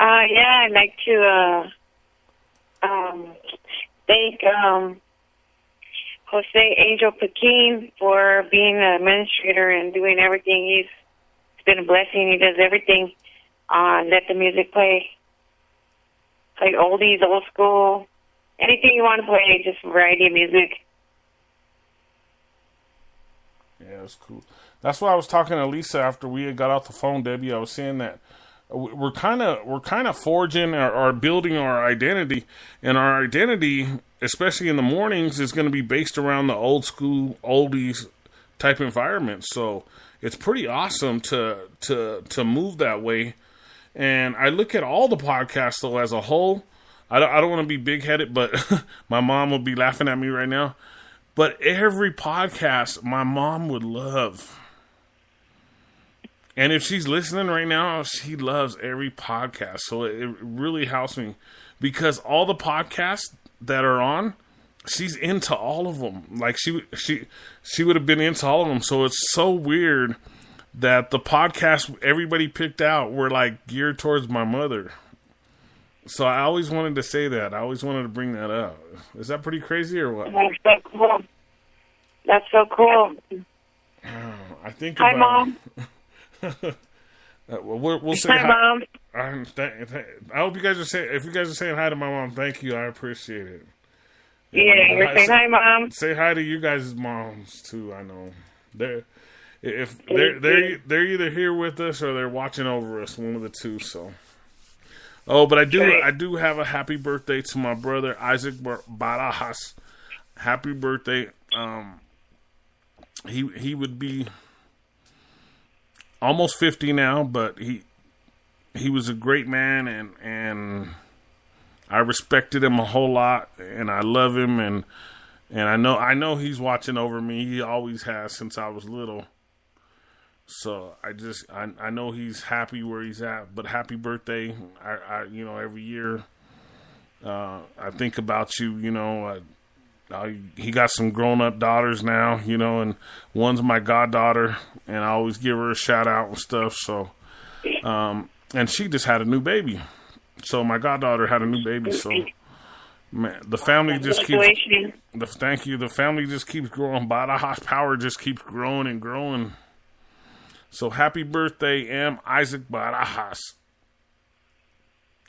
Yeah, I'd like to thank Jose Angel Pekin for being an administrator and doing everything. It's been a blessing. He does everything. Let the music play. Play oldies, old school, anything you want to play, just variety of music. Yeah, it's cool. That's why I was talking to Lisa after we had got off the phone, Debbie. I was saying that we're kind of forging or building our identity, and our identity, especially in the mornings, is going to be based around the old school, oldies type environment. So it's pretty awesome to move that way. And I look at all the podcasts though as a whole. I don't want to be big headed, but my mom would be laughing at me right now. But every podcast my mom would love. And if she's listening right now, she loves every podcast. So it really helps me because all the podcasts that are on, she's into all of them. Like she would have been into all of them. So it's so weird that the podcasts everybody picked out were like geared towards my mother. So I always wanted to say that. I always wanted to bring that up. Is that pretty crazy or what? That's so cool. That's so cool. I think. Hi, Mom. We'll say hi, Mom. I hope you guys are saying. If you guys are saying hi to my mom, thank you. I appreciate it. Yeah, you're saying hi, Mom. Say hi to you guys' moms too. I know they're either here with us or they're watching over us. One of the two. So. Oh, but I do have a happy birthday to my brother Isaac Barajas. Happy birthday. He would be almost 50 now, but he was a great man and I respected him a whole lot and I love him and I know he's watching over me. He always has since I was little. So I know he's happy where he's at, but happy birthday. I every year, I think about you, he got some grown up daughters now, and one's my goddaughter and I always give her a shout out and stuff. So, and she just had a new baby. So my goddaughter had a new baby. So man, the family just keeps, thank you. The family just keeps growing. Badajoz power just keeps growing and growing. So happy birthday, M. Isaac Barajas.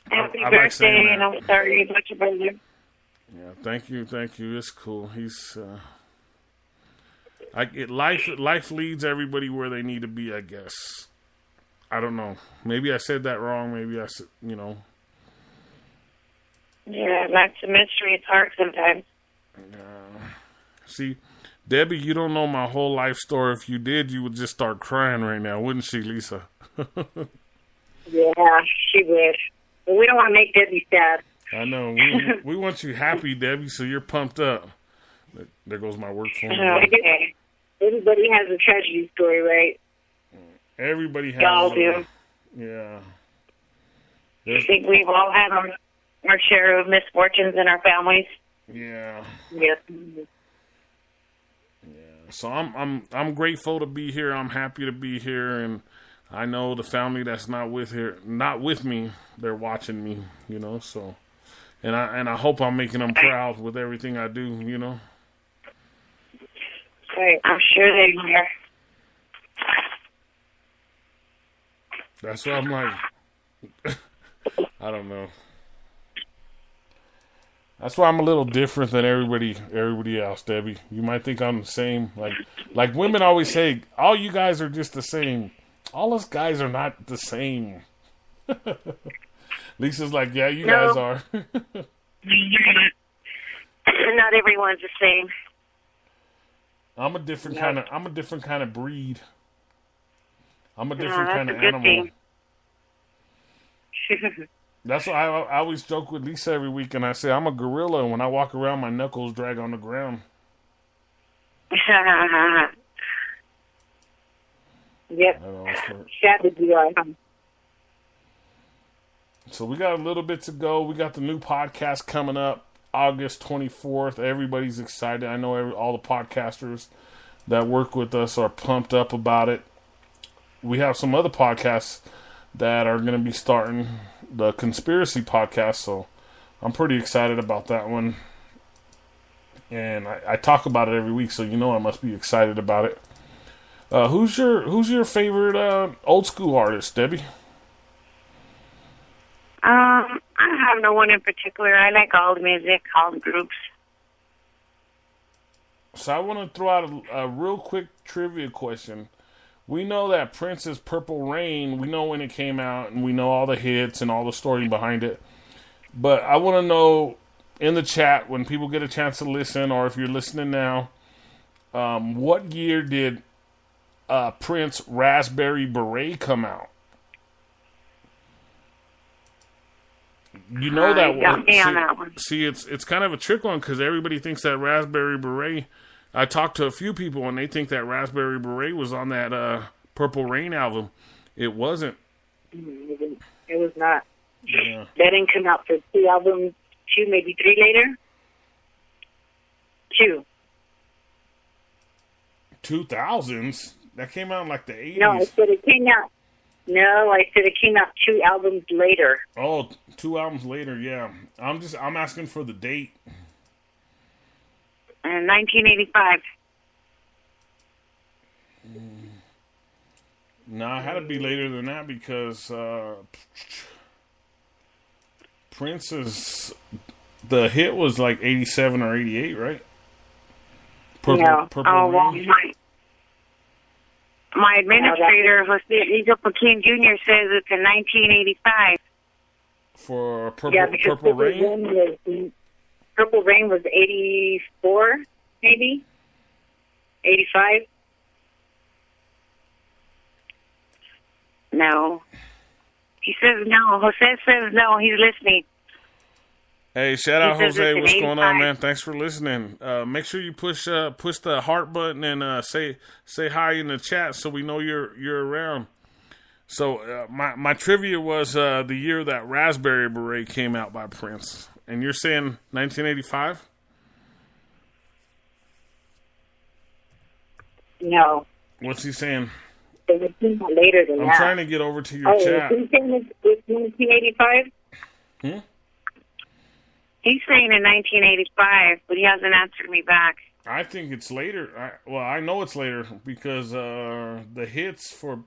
Happy birthday, and I'm sorry about your brother. Yeah, thank you. It's cool. He's life leads everybody where they need to be, I guess. I don't know. Maybe I said that wrong. Maybe I said, Yeah, life's a mystery. It's hard sometimes. See, Debbie, you don't know my whole life story. If you did, you would just start crying right now, wouldn't she, Lisa? Yeah, she would. But we don't want to make Debbie sad. I know. We want you happy, Debbie, so you're pumped up. There goes my work phone. Okay. Everybody has a tragedy story, right? Everybody has. Y'all do. Yeah. I think we've all had our share of misfortunes in our families. Yeah. Yes. So I'm grateful to be here. I'm happy to be here, and I know the family that's not with me, they're watching me, So, and I hope I'm making them proud with everything I do, Right, I'm sure they are. That's why I'm like, I don't know. That's why I'm a little different than everybody else, Debbie. You might think I'm the same. Like women always say, all you guys are just the same. All us guys are not the same. Lisa's like, yeah, you guys are. Not everyone's the same. I'm a different kind of breed. I'm a different kind of animal. Thing. That's why I always joke with Lisa every week, and I say I'm a gorilla, and when I walk around, my knuckles drag on the ground. Yep. Savage you are. So we got a little bit to go. We got the new podcast coming up August 24th. Everybody's excited. I know all the podcasters that work with us are pumped up about it. We have some other podcasts that are going to be starting the conspiracy podcast, so I'm pretty excited about that one. And I talk about it every week, so you know I must be excited about it. Who's your favorite old school artist, Debbie? I have no one in particular. I like all the music, all the groups. So I want to throw out a real quick trivia question. We know that Prince's Purple Rain, we know when it came out, and we know all the hits and all the story behind it. But I want to know in the chat, when people get a chance to listen, or if you're listening now, what year did Prince Raspberry Beret come out? You know that one. See, it's kind of a trick one because everybody thinks that Raspberry Beret. I talked to a few people and they think that Raspberry Beret was on that Purple Rain album. It wasn't. It was not. Yeah. That didn't come out for 2 albums, 2, maybe 3 later. 2. 2000s? That came out in like the 80s. No, I said it came out. No, I said it came out 2 albums later. Oh, 2 albums later, yeah. I'm asking for the date. 1985. No, it had to be later than that because Prince's the hit was like 87 or 88, right? Purple Rain. My administrator, Jose Joaquin Jr., says it's in 1985. For Purple Rain? Purple Rain was 84, maybe? 85? No. He says no. Jose says no. He's listening. Hey, shout out Jose. What's going on, man? Thanks for listening. Make sure you push the heart button and say hi in the chat so we know you're around. So my trivia was the year that Raspberry Beret came out by Prince, and you're saying 1985? No. What's he saying? It came out later than that. I'm trying to get over to your chat. He's saying it's 1985? He's saying in 1985, but he hasn't answered me back. I think it's later. I know it's later because the hits for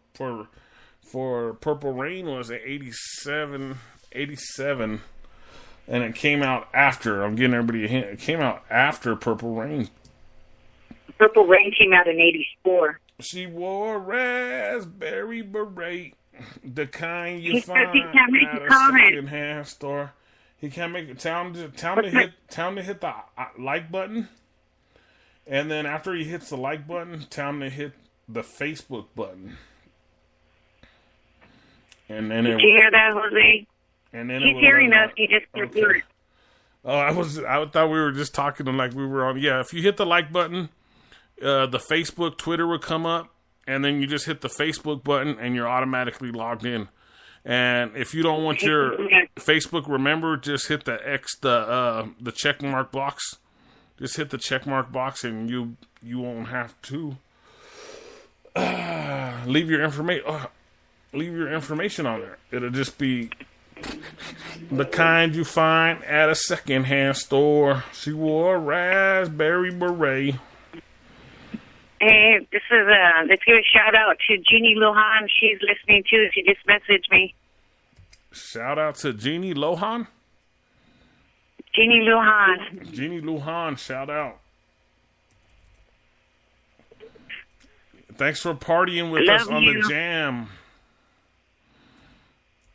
Purple Rain was 87, and it came out after. I'm giving everybody a hint. It came out after Purple Rain. Purple Rain came out in 84. She wore a raspberry beret, the kind you find at a second-hand store. He can't make it. Tell him to hit the like button, and then after he hits the like button, tell him to hit the Facebook button. And then did you hear that, Jose? And then he's hearing us. He just can't hear it. Oh, I thought we were just talking like we were on. Yeah, if you hit the like button, the Facebook, Twitter would come up, and then you just hit the Facebook button, and you're automatically logged in. And if you don't want your Facebook, remember, just hit the X, the check mark box. Just hit the check mark box, and you won't have to leave your information on there. It'll just be the kind you find at a secondhand store. She wore a raspberry beret. Hey, this is let's give a shout out to Jeannie Lujan. She's listening too. She just messaged me. Shout out to Jeannie Lohan. Jeannie Lujan. Jeannie Lujan, shout out. Thanks for partying with us on the jam.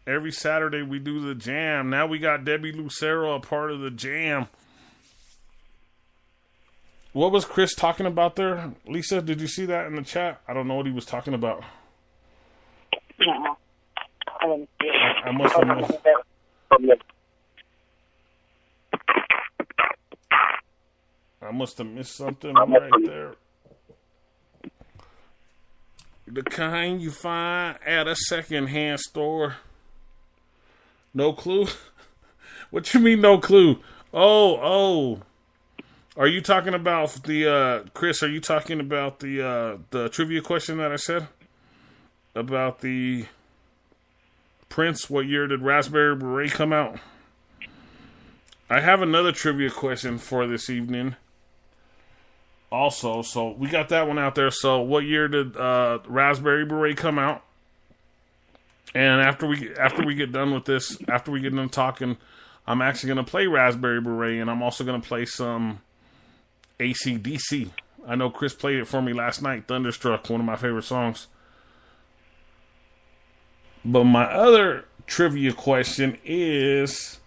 Every Saturday we do the jam. Now we got Debbie Lucero a part of the jam. What was Chris talking about there? Lisa, did you see that in the chat? I don't know what he was talking about. No. I must have missed. I must have missed something right there. The kind you find at a second-hand store. No clue? What you mean, no clue? Oh. Are you talking about the Chris? Are you talking about the trivia question that I said about the Prince, what year did Raspberry Beret come out? I have another trivia question for this evening. Also, so we got that one out there. So, what year did Raspberry Beret come out? And after we get done with this, after we get done talking, I'm actually going to play Raspberry Beret, and I'm also going to play some AC/DC. I know Chris played it for me last night, Thunderstruck, one of my favorite songs. But my other trivia question is,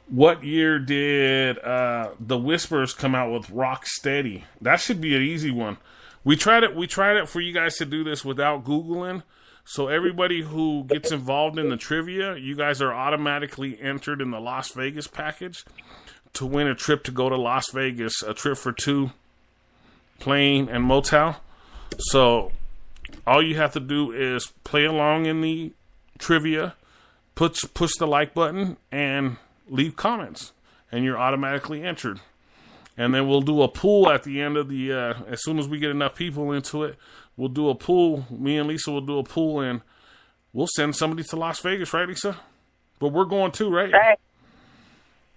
what year did the Whispers come out with Rock Steady? That should be an easy one. We tried it for you guys to do this without Googling. So everybody who gets involved in the trivia, you guys are automatically entered in the Las Vegas package to win a trip to go to Las Vegas, a trip for 2, plane and motel. So all you have to do is play along in the trivia, push the like button, and leave comments, and you're automatically entered. And then we'll do a pool at the end of the, as soon as we get enough people into it, we'll do a pool. Me and Lisa will do a pool, and we'll send somebody to Las Vegas, right, Lisa? But we're going too, right? Right.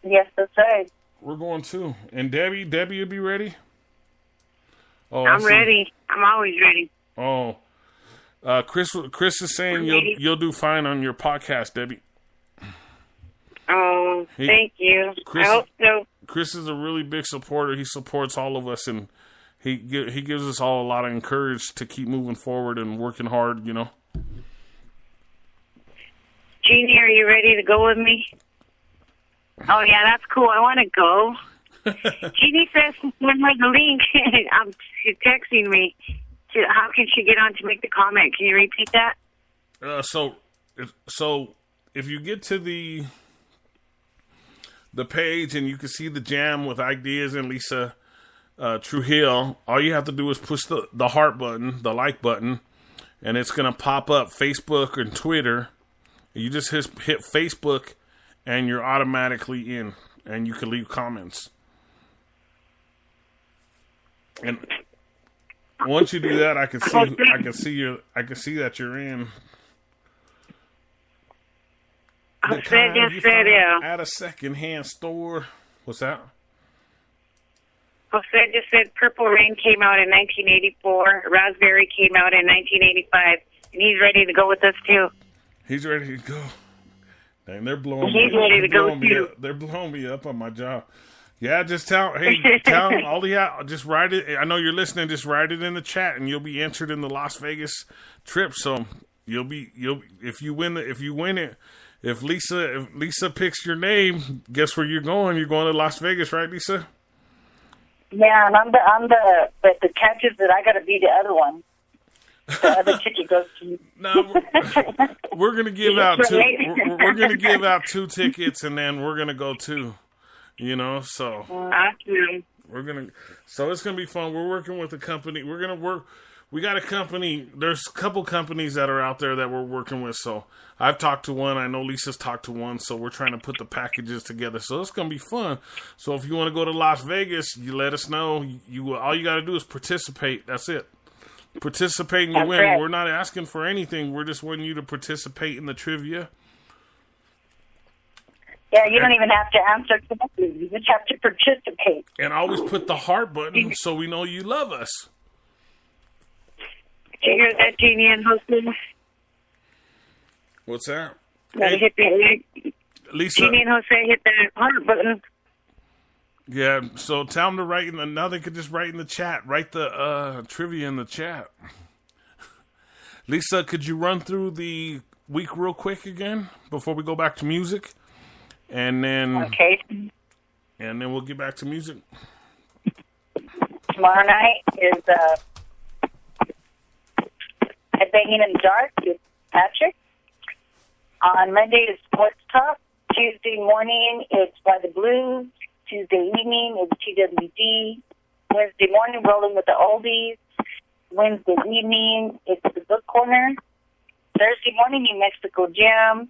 Yes, that's right. We're going too. And Debbie will be ready? Oh, I'm ready. I'm always ready. Oh, Chris is saying you'll do fine on your podcast, Debbie. Oh, thank you. Chris, I hope so. Chris is a really big supporter. He supports all of us, and he gives us all a lot of encouragement to keep moving forward and working hard, you know. Jeannie, are you ready to go with me? Oh, yeah, that's cool. I want to go. Jeannie says, send her the link. She's texting me. How can she get on to make the comment? Can you repeat that? So if you get to the page and you can see the jam with Ideas and Lisa Trujillo, all you have to do is push the heart button, the like button, and it's going to pop up Facebook and Twitter. You just hit Facebook, and you're automatically in, and you can leave comments. And once you do that, I can see that you're in. At a secondhand store. What's that? Jose just said Purple Rain came out in 1984. Raspberry came out in 1985, and he's ready to go with us too. He's ready to go. Dang, they're blowing me up on my job. Yeah, just tell them all just write it. I know you're listening. Just write it in the chat, and you'll be entered in the Las Vegas trip. So if you win it. If Lisa picks your name, guess where you're going? You're going to Las Vegas, right, Lisa? Yeah, and but the catch is that I got to be the other one. The other ticket goes to you. No, we're gonna give out two. We're gonna give out 2 tickets, and then we're gonna go too. You know, so So it's gonna be fun. We're working with a company. We got a company. There's a couple companies that are out there that we're working with. So I've talked to one. I know Lisa's talked to one. So we're trying to put the packages together. So it's going to be fun. So if you want to go to Las Vegas, you let us know. All you got to do is participate. That's it. Participate and you win. Right. We're not asking for anything. We're just wanting you to participate in the trivia. Yeah, you don't even have to answer correctly. You just have to participate. And always put the heart button so we know you love us. Did you hear that, Jeannie and Jose? What's that? Lisa. Jeannie and Jose hit the heart button. Yeah, so tell them to now they could just write in the chat. Write the trivia in the chat. Lisa, could you run through the week real quick again before we go back to music? And then... Okay. And then we'll get back to music. Tomorrow night is... Headbanging in the Dark with Patrick. On Monday is Sports Talk. Tuesday morning it's By the Blues. Tuesday evening is TWD. Wednesday morning Rolling with the Oldies. Wednesday evening it's the Book Corner. Thursday morning New Mexico Jam.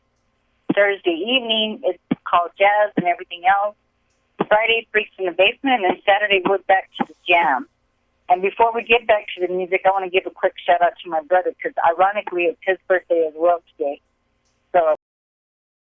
Thursday evening it's called Jazz and Everything Else. Friday Freaks in the Basement, and then Saturday we're back to the Jam. And before we get back to the music, I want to give a quick shout-out to my brother, because ironically, it's his birthday as well today. So